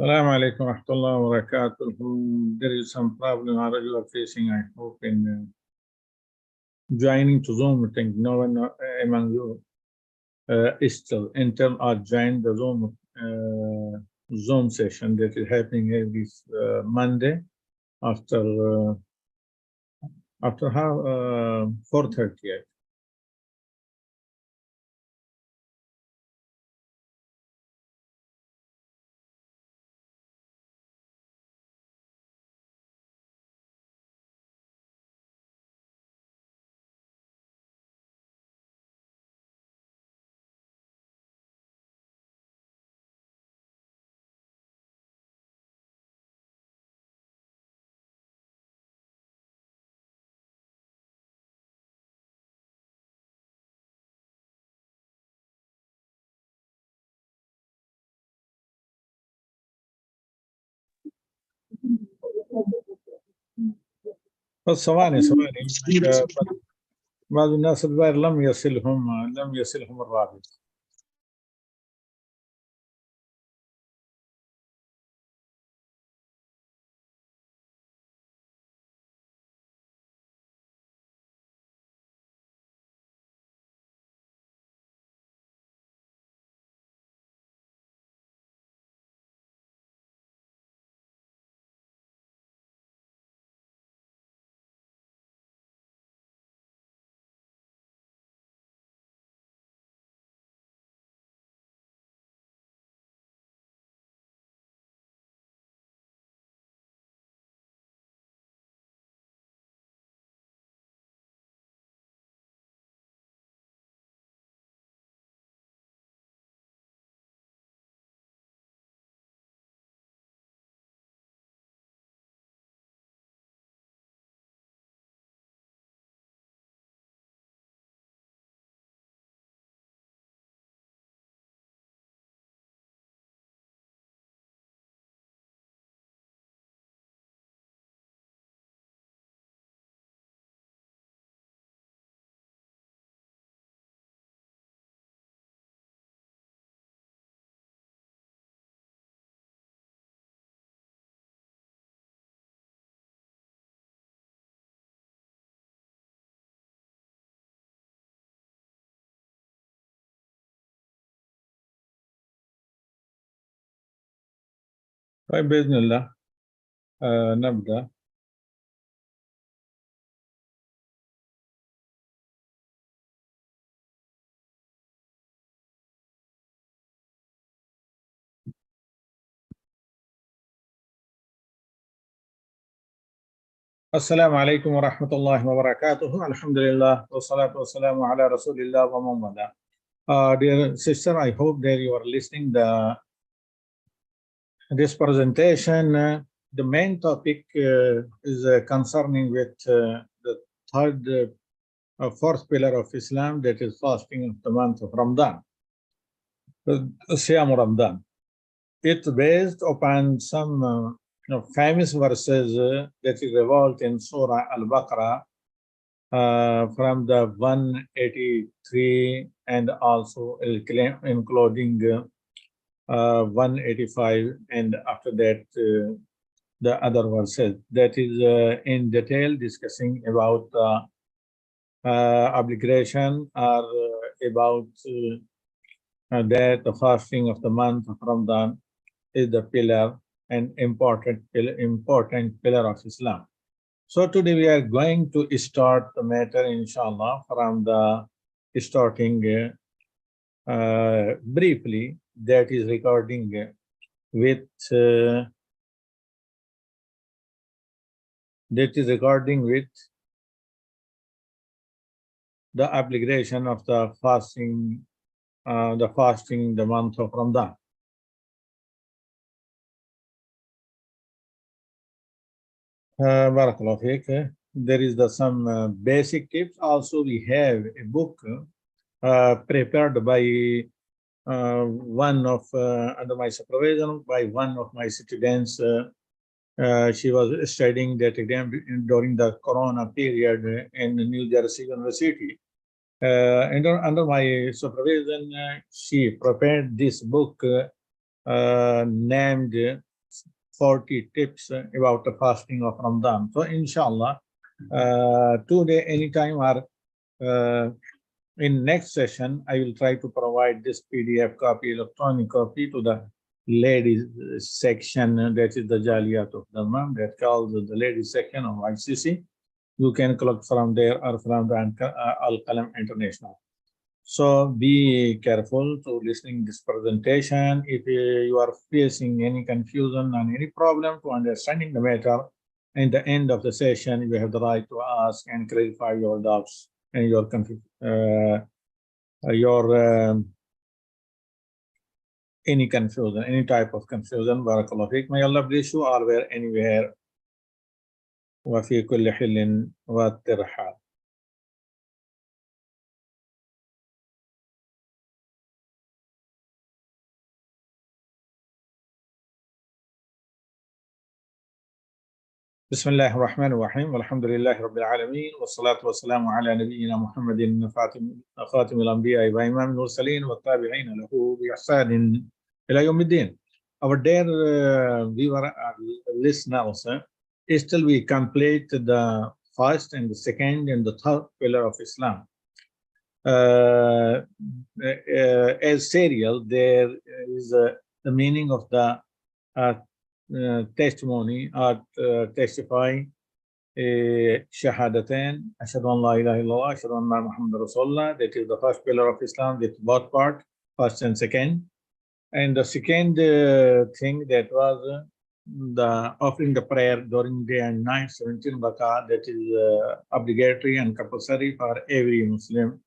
Assalamu alaikum wa rahmatullahi wa barakatuh. There is some problem you are facing, I hope, in joining to Zoom meeting. No one among you is still enter or join the Zoom session that is happening every Monday after how 4:30. بس ثواني بعض الناس الظاهر لم يصلهم الرابط. طيب بإذن الله نبدأ. السلام عليكم ورحمة الله وبركاته. الحمد لله والصلاة والسلام على رسول الله ومن والاه. Dear sister, I hope that you are listening this presentation. The main topic is concerning with the fourth pillar of Islam, that is fasting of the month of Ramadan, Siyam Ramadan. It's based upon some famous verses that is revolved in Surah Al-Baqarah from the 183 and also including 185, and after that the other verses. That is in detail discussing about obligation or about that the fasting of the month of Ramadan is the pillar and important pillar of Islam. So today we are going to start the matter, inshallah, from the starting briefly, that is regarding with the obligation of the fasting the month of Ramadan. Barakallahu feek. There is some basic tips. Also, we have a book prepared by under my supervision by one of my students. She was studying that exam during the Corona period in New Jersey University. Under my supervision, she prepared this book named 40 tips about the fasting of Ramadan. So inshallah, today, anytime or in next session, I will try to provide this PDF copy, electronic copy to the ladies section. That is the Jaliyat of Dhamma, that calls the ladies section of ICC. You can collect from there or from the Al-Qalam International. So be careful to listening this presentation. If you are facing any confusion and any problem to understanding the matter, at the end of the session, you have the right to ask and clarify your doubts and your any confusion, any type of confusion. Barakallahu fiik. May Allah bless you all where anywhere. Wa fi kulli hilin wa tirhal. بسم الله الرحمن الرحيم والحمد لله رب العالمين والصلاة والسلام على نبينا محمد خاتم الأنبياء وإمام المرسلين والتابعين له بإحسان إلى يوم الدين. Our dear viewer listeners, still we complete the first and the second and the third pillar of Islam. As serial, there is the meaning of the testimony or testifying shahadatain, ashhadu an la ilaha illallah, ashhadu anna Muhammad Rasulullah. That is the first pillar of Islam with both part, first and second. And the second thing that was the offering the prayer during day and night, 17 rakah, that is obligatory and compulsory for every Muslim.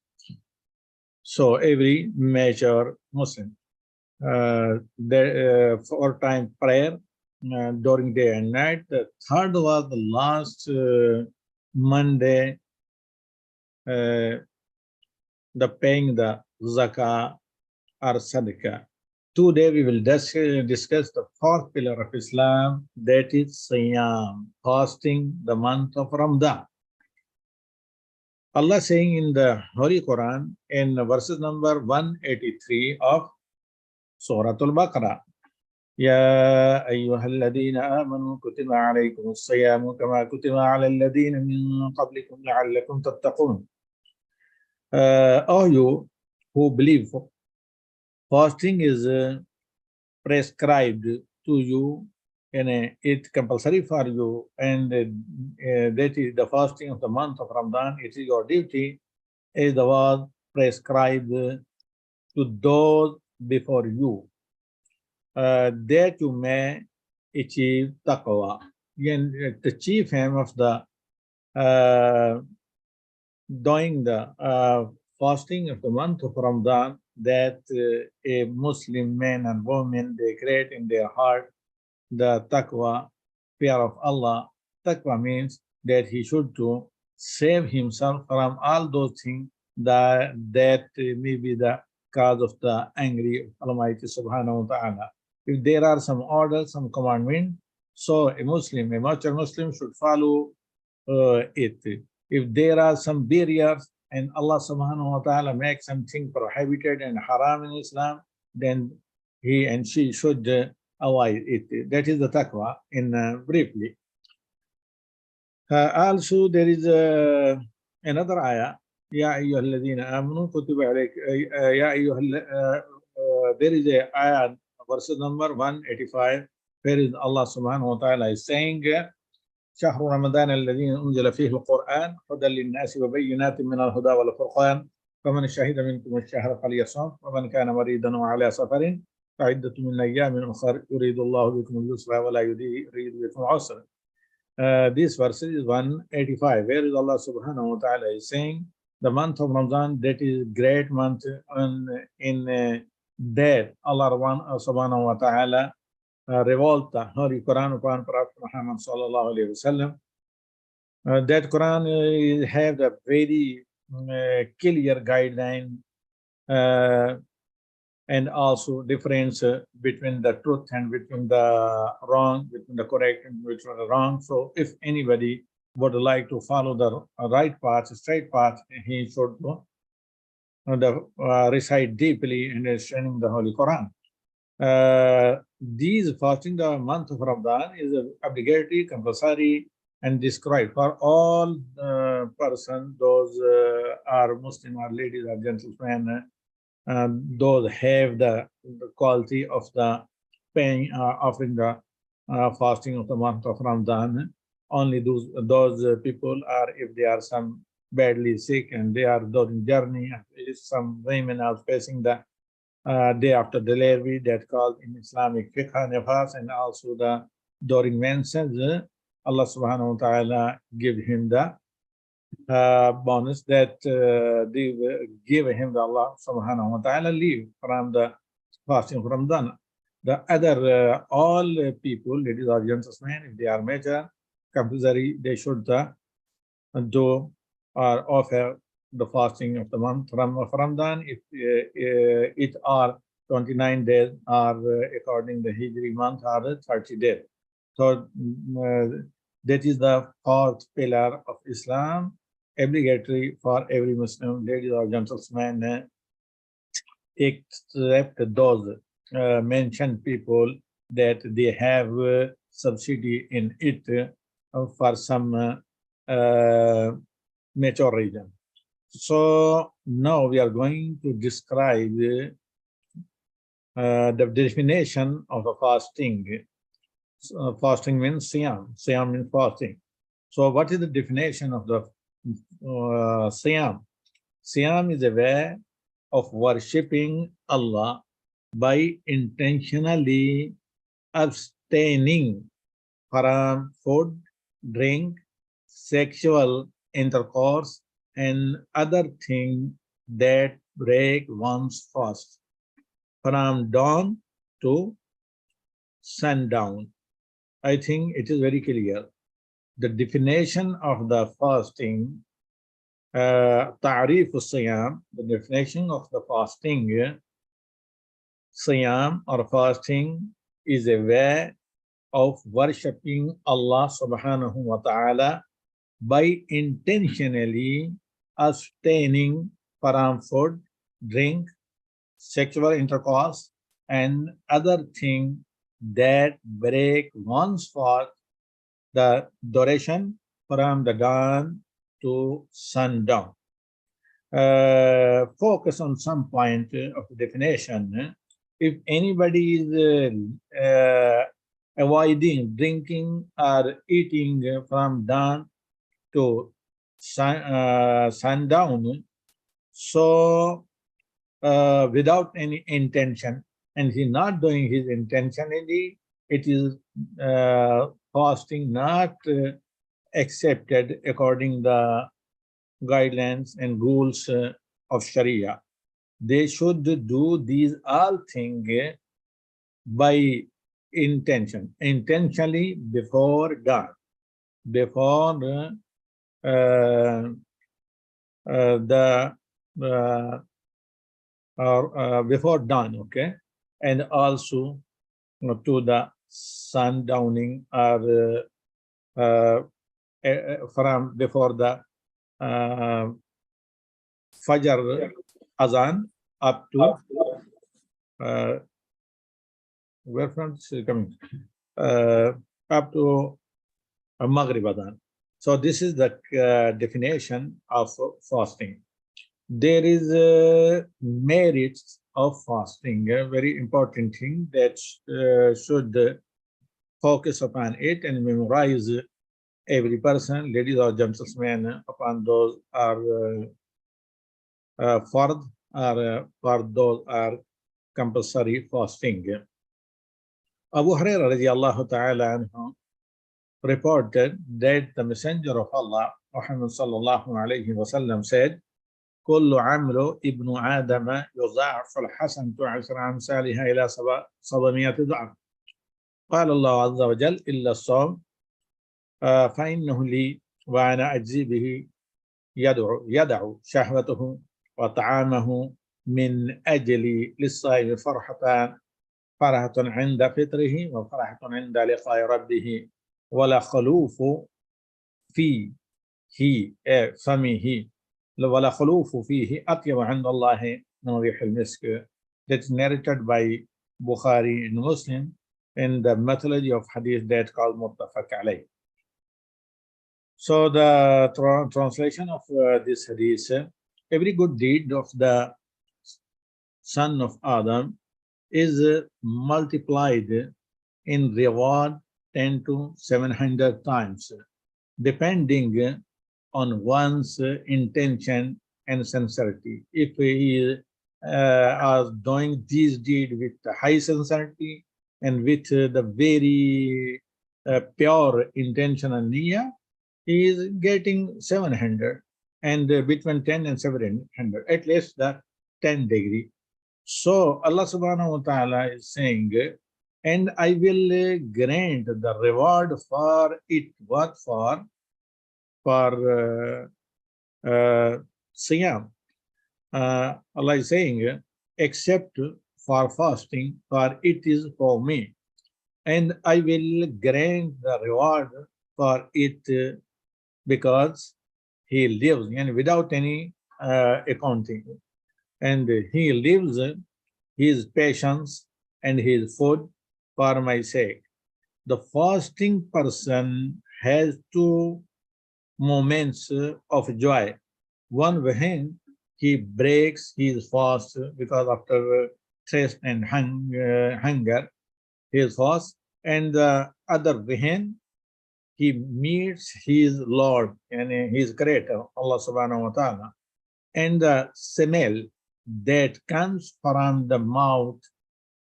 So every major Muslim. The 4 time prayer during day and night. The third was the last Monday, the paying the zakah or sadaqah. Today we will discuss the 4th pillar of Islam, that is Siyam, fasting the month of Ramadan. Allah saying in the Holy Quran in verses number 183 of Surah Al-Baqarah, يا أيها الذين آمنوا كتب عليكم الصيام كما كتب على الذين من قبلكم لعلكم تتقون. All you who believe, fasting is prescribed to you and it's compulsory for you, and that is the fasting of the month of Ramadan. It is your duty as the was prescribed to those before you, that you may achieve taqwa. The chief aim of the doing the fasting of the month of Ramadan, that a Muslim man and woman, they create in their heart the taqwa, fear of Allah. Taqwa means that he should to save himself from all those things that may be the cause of the angry of Almighty Subhanahu wa Ta'ala. If there are some orders, some commandments, so a Muslim, a mature Muslim should follow it. If there are some barriers and Allah Subhanahu wa Ta'ala makes something prohibited and haram in Islam, then he and she should avoid it. That is the taqwa in briefly. Also, there is another ayah. Ya ayyuhalladhina amanu kutiba alayk. There is a ayah, verse number 185, where is Allah Subhanahu wa Ta'ala is saying, شهر رمضان الذي أنزل فيه القرآن هدى للناس وبينات من الهدى والفرقان فمن شهد منكم الشهر فليصم ومن كان مريضا وعلى سفر فعدة من أيام أخرى يريد الله بكم اليسر ولا يريد بكم العسر. This verse is 185, where is Allah Subhanahu wa Ta'ala is saying the month of Ramadan, that is great month, and in that Allah Subhanahu wa Ta'ala revolt the Holy Quran upon Prophet Muhammad sallallahu alaihi wasallam. That Quran have a very clear guideline and also difference between the truth and between the wrong, between the correct and between the wrong. So if anybody would like to follow the right path, straight path, he should recite deeply and understanding the Holy Quran. These fasting the month of Ramadan is obligatory, compulsory, and described for all person, those are Muslim or ladies or gentlemen, those have the quality of the paying, offering the fasting of the month of Ramadan. Only those people are if they are some badly sick and they are during journey. Some women are facing the day after delivery, that called in Islamic fiqh nifas, and also the during menses, Allah subhanahu wa ta'ala give him the bonus that they give him the Allah subhanahu wa ta'ala leave from the fasting of Ramadan. The other all people, ladies or gentlemen, if they are major, compulsory, they should do or offer the fasting of the month of Ramadan. If it are 29 days, or according the Hijri month, are 30 days. So that is the fourth pillar of Islam, obligatory for every Muslim, ladies or gentlemen, except those mentioned people that they have subsidy in it for some mature region. So now we are going to describe the definition of the fasting. Fasting means siyam. Siyam means fasting. So what is the definition of the siyam? Siyam is a way of worshipping Allah by intentionally abstaining from food, drink, sexual intercourse, and other things that break one's fast from dawn to sundown. I think it is very clear. The definition of the fasting, ta'rif siyam, the definition of the fasting, siyam or fasting is a way of worshipping Allah subhanahu wa ta'ala by intentionally abstaining from food, drink, sexual intercourse, and other things that break one's fast, the duration from the dawn to sundown. Focus on some point of the definition. If anybody is avoiding drinking or eating from dawn to sundown, so without any intention, and he's not doing his intentionally, it is fasting not accepted according the guidelines and rules of Sharia. They should do these all things by intention, intentionally before dawn, before before dawn, okay, and also to the sundowning, or from before the Fajr Azan up to where from this is coming up to Maghrib Adhan. So this is the definition of fasting. There is merits of fasting, a very important thing that should focus upon it and memorize every person, ladies or gentlemen, upon those are fard, or for those are compulsory fasting. Abu Hurairah radiallahu ta'ala anhu reported that the Messenger of Allah, Muhammad sallallahu alayhi wa sallam, said, كل عمل ابن آدم يضاعف الحسنة عشر أمثالها إلى 700 ضعف. قال الله عز وجل إلا الصوم فإنه لي وأنا أجزي به. يدع شهوته وطعامه من أجل للصائم فرحة عند فطره وفرحة عند لقاء ربه ولا خلوف فيه فمه ولا خلوف فيه أطيب عند الله من ريح المسك. That's narrated by Bukhari and Muslim in the methodology of hadith that called muttafaq alayh. So the translation of this hadith, every good deed of the son of Adam is multiplied in reward 10 to 700 times, depending on one's intention and sincerity. If he are doing this deed with high sincerity and with the very pure intention and niyyah, he is getting 700, and between 10 and 700, at least the 10 degree. So Allah subhanahu wa ta'ala is saying, and I will grant the reward for it. What for? For Siyam. Allah is saying, except for fasting, for it is for me. And I will grant the reward for it because he lives and without any accounting. And he lives his patience and his food for my sake. The fasting person has two moments of joy. One when he breaks his fast because after thirst and hunger, his fast, and the other when he meets his Lord and his Creator, Allah subhanahu wa ta'ala, and the smell that comes from the mouth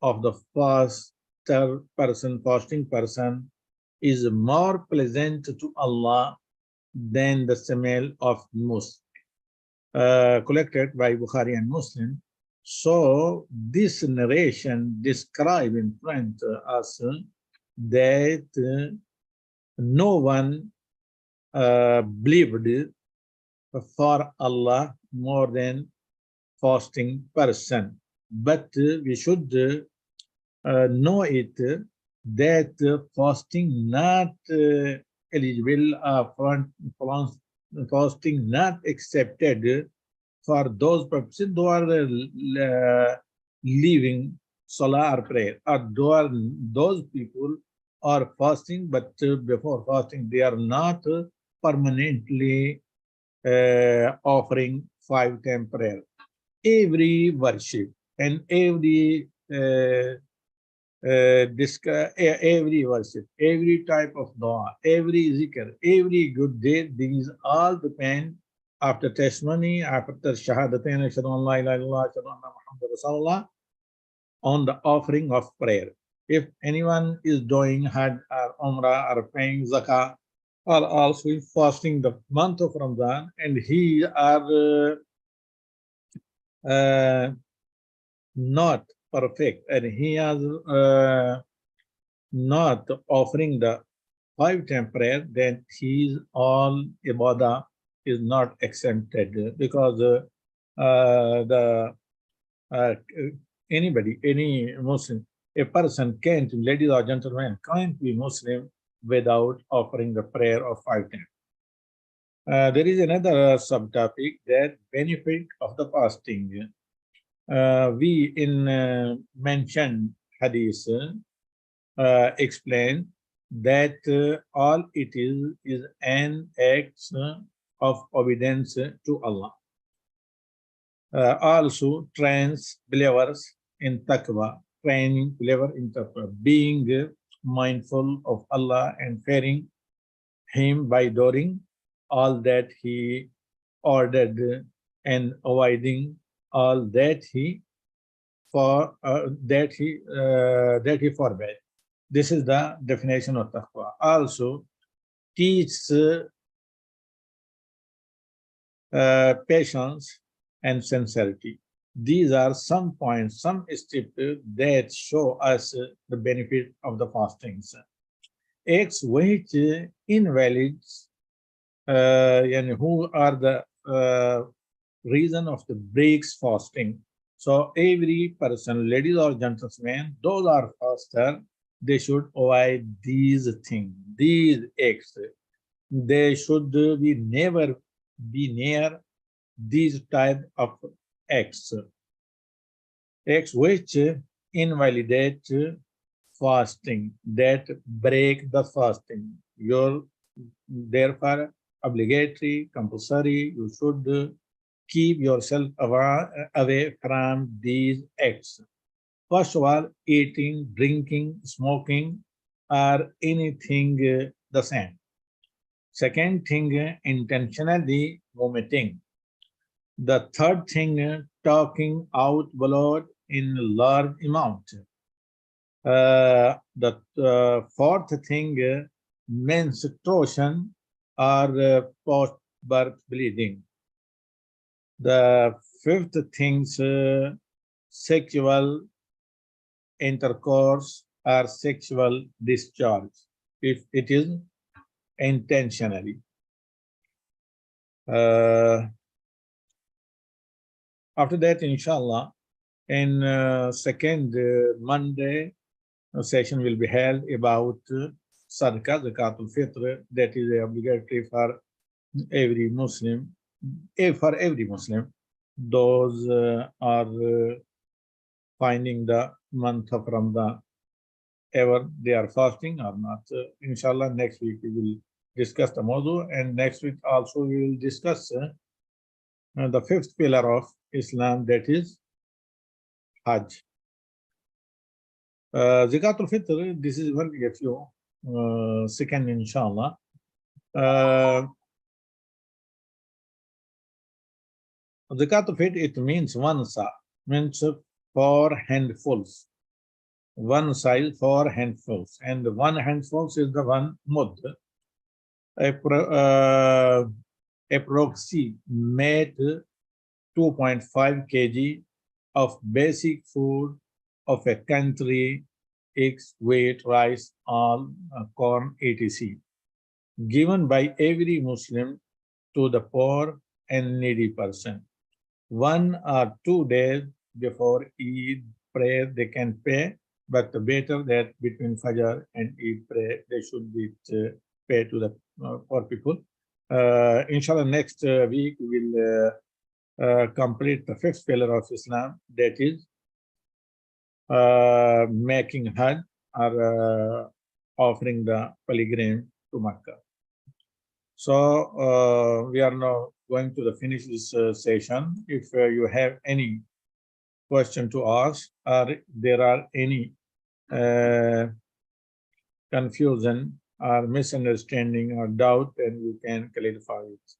of the fasting person is more pleasant to Allah than the smell of musk, collected by Bukhari and Muslim. So this narration describes in front of us that no one believed for Allah more than fasting person. But we should know it that fasting not eligible, fasting not accepted for those purposes who are leaving salah or prayer, or those people are fasting, but before fasting they are not permanently offering 5-time prayer. Every worship and every every worship, every type of dua, every zikr, every good deed, these all depend after testimony, after shahadatain, ashhadu an la ilaha illallah, ashhadu anna Muhammadur Rasulullah, on the offering of prayer. If anyone is doing Hajj or Umrah or paying Zakah, or also fasting the month of Ramadan, and he are not perfect, and he is not offering the 5-time prayer, then his all ibadah is not accepted, because anybody, any Muslim, a person can't, ladies or gentlemen, can't be Muslim without offering the prayer of 5-time. There is another subtopic, that benefit of the fasting. We in mentioned hadith explain that all it is an act of obedience to Allah. Also trains believers in taqwa, training believer in taqwa, being mindful of Allah and fearing Him by doing all that He ordered and avoiding all that He forbade. This is the definition of taqwa. Also teach patience and sincerity. These are some points, some steps that show us the benefit of the fastings. Acts which invalids and who are the reason of the breaks fasting. So every person, ladies or gentlemen, those are faster, they should avoid these things, these acts. They should be never be near these type of acts. Acts which invalidate fasting, that break the fasting. Your therefore obligatory, compulsory, you should keep yourself away from these acts. First of all, eating, drinking, smoking, or anything the same. Second thing, intentionally vomiting. The third thing, talking out loud in large amount. The fourth thing, menstruation or post-birth bleeding. The fifth things, sexual intercourse or sexual discharge, if it is intentionally. After that, inshallah, in second Monday, a session will be held about Sadaqah, Zakatul Fitr, that is obligatory for every Muslim. For every Muslim, those are finding the month of Ramadan, ever they are fasting or not. Inshallah, next week we will discuss the mawdu, and next week also we will discuss the fifth pillar of Islam, that is Hajj. Zakatul Fitr, this is only a few second, inshallah. Zakatul Fitr, it means one sa, means 4 handfuls. One size, 4 handfuls, and 1 handfuls is the 1 mud. Approximate 2.5 kg of basic food of a country, eggs, wheat, rice, all corn, etc., given by every Muslim to the poor and needy person. 1 or 2 days before Eid prayer they can pay, but better that between Fajr and Eid prayer they should be pay to the poor people. Inshallah, next week we will complete the 5th pillar of Islam, that is making Hajj or offering the pilgrim to Makkah. So we are now going to finish this session. If you have any question to ask, or there are any confusion or misunderstanding or doubt, then you can clarify it.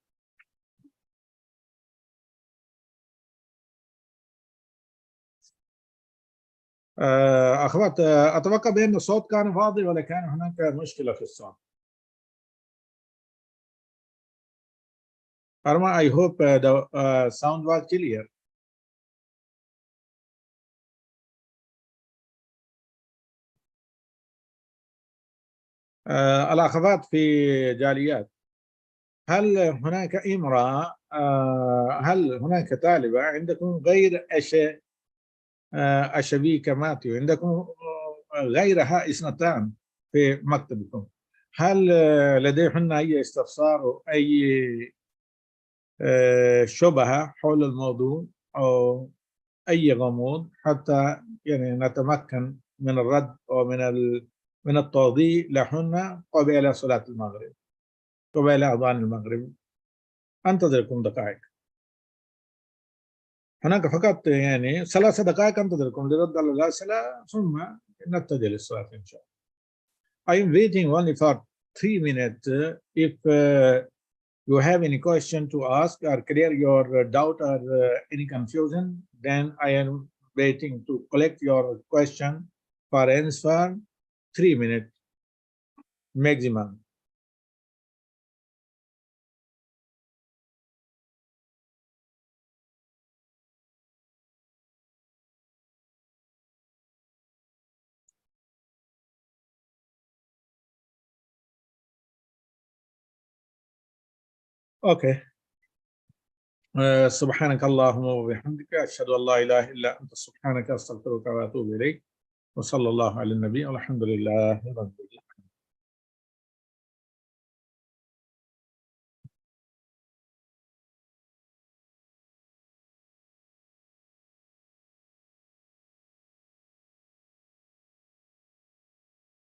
أخوات، أتوقع بأن الصوت كان فاضي ولا كان هناك مشكلة في الصوت؟ Arma, I hope the sound was clear. الأخوات في جاليات، هل هناك امرأة، هل هناك طالبة عندكم غير أشبيك ماتيو، عندكم غيرها 2 في مكتبكم، هل لديهن أي استفسار أو أي شبهة حول الموضوع أو أي غموض، حتى يعني نتمكن من الرد من التوضيح لهن قبل صلاة المغرب، قبل أذان المغرب. أنتظركم دقائق. هناك فقط يعني 3 دقائق أنتظركم لرد على الأسئلة ثم نتجه للصلاة إن شاء الله. I am waiting only for 3 minutes. If you have any question to ask or clear your doubt or any confusion, then I am waiting to collect your question for answer. 3 minutes maximum. Okay. سبحانك اللهم وبحمدك أشهد أن لا إله إلا أنت سبحانك أستغفرك وأتوب إليك وصلى الله على النبي والحمد لله رب العالمين.